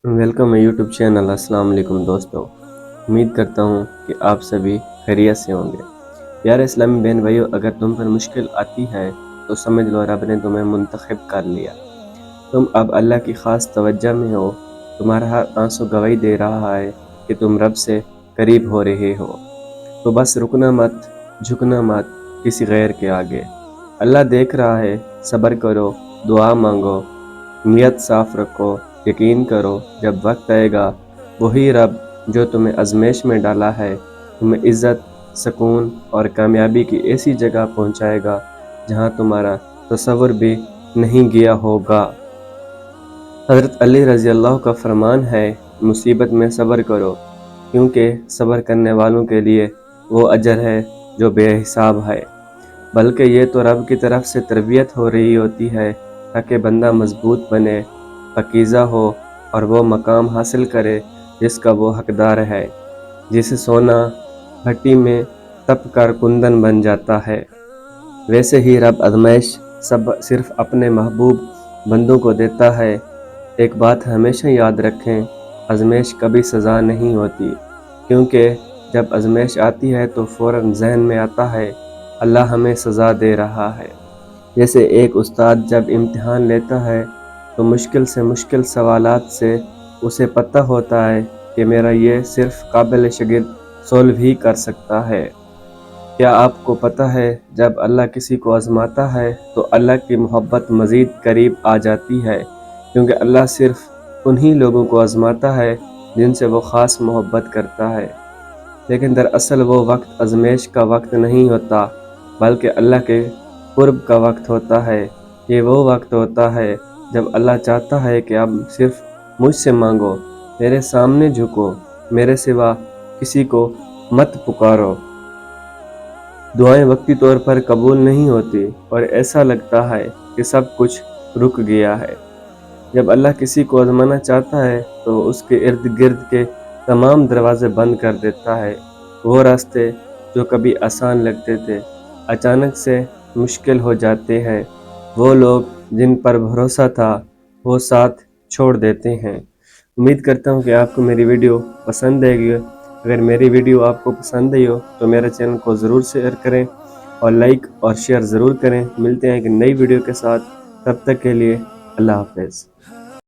Welcome है YouTube channel. अस्सलाम वालेकुम दोस्तों, उम्मीद करता हूँ कि आप सभी खैरियत से होंगे। प्यारे इस्लामी बहन भाइयों, अगर तुम पर मुश्किल आती है तो समझ लो रब ने तुम्हें मुंतखब कर लिया। तुम अब अल्लाह की ख़ास तवज्जो में हो। तुम्हारा हर आंसू गवाही दे रहा है कि तुम रब से करीब हो रहे हो। तो बस रुकना मत, झुकना मत किसी गैर के आगे। अल्लाह देख रहा है, सब्र करो, दुआ मांगो, नीयत साफ रखो, यकीन करो जब वक्त आएगा वही रब जो तुम्हें आजमाइश में डाला है तुम्हें इज़्ज़त, सुकून और कामयाबी की ऐसी जगह पहुंचाएगा जहां तुम्हारा तसव्वुर भी नहीं गया होगा। हज़रत अली रज़ी अल्लाह का फरमान है, मुसीबत में सब्र करो, क्योंकि सब्र करने वालों के लिए वो अजर है जो बेहिसाब है। बल्कि ये तो रब की तरफ से तरबियत हो रही होती है ताकि बंदा मजबूत बने, पकीज़ा हो और वो मकाम हासिल करे जिसका वो हकदार है। जिसे सोना भट्टी में तप कर कुंदन बन जाता है, वैसे ही रब आजमाइश सब सिर्फ अपने महबूब बंदों को देता है। एक बात हमेशा याद रखें, आजमाइश कभी सज़ा नहीं होती, क्योंकि जब आजमाइश आती है तो फ़ौरन जहन में आता है अल्लाह हमें सज़ा दे रहा है। जैसे एक उस्ताद जब इम्तिहान लेता है तो मुश्किल से मुश्किल सवालात से उसे पता होता है कि मेरा ये सिर्फ काबिल शागिर्द सोल्व ही कर सकता है। क्या आपको पता है जब अल्लाह किसी को आजमाता है तो अल्लाह की मोहब्बत मज़ीद करीब आ जाती है, क्योंकि अल्लाह सिर्फ उन्हीं लोगों को आजमाता है जिनसे वो ख़ास मोहब्बत करता है। लेकिन दरअसल वो वक्त आजमाइश का वक्त नहीं होता, बल्कि अल्लाह के कुर्ब का वक्त होता है। ये वो वक्त होता है जब अल्लाह चाहता है कि अब सिर्फ मुझसे मांगो, मेरे सामने झुको, मेरे सिवा किसी को मत पुकारो। दुआएं वक्ती तौर पर कबूल नहीं होती और ऐसा लगता है कि सब कुछ रुक गया है। जब अल्लाह किसी को आजमाना चाहता है तो उसके इर्द गिर्द के तमाम दरवाजे बंद कर देता है। वो रास्ते जो कभी आसान लगते थे अचानक से मुश्किल हो जाते हैं। वो लोग जिन पर भरोसा था वो साथ छोड़ देते हैं। उम्मीद करता हूँ कि आपको मेरी वीडियो पसंद आएगी। अगर मेरी वीडियो आपको पसंद आई हो तो मेरे चैनल को ज़रूर शेयर करें और लाइक और शेयर ज़रूर करें। मिलते हैं एक नई वीडियो के साथ, तब तक के लिए अल्लाह हाफ़िज़।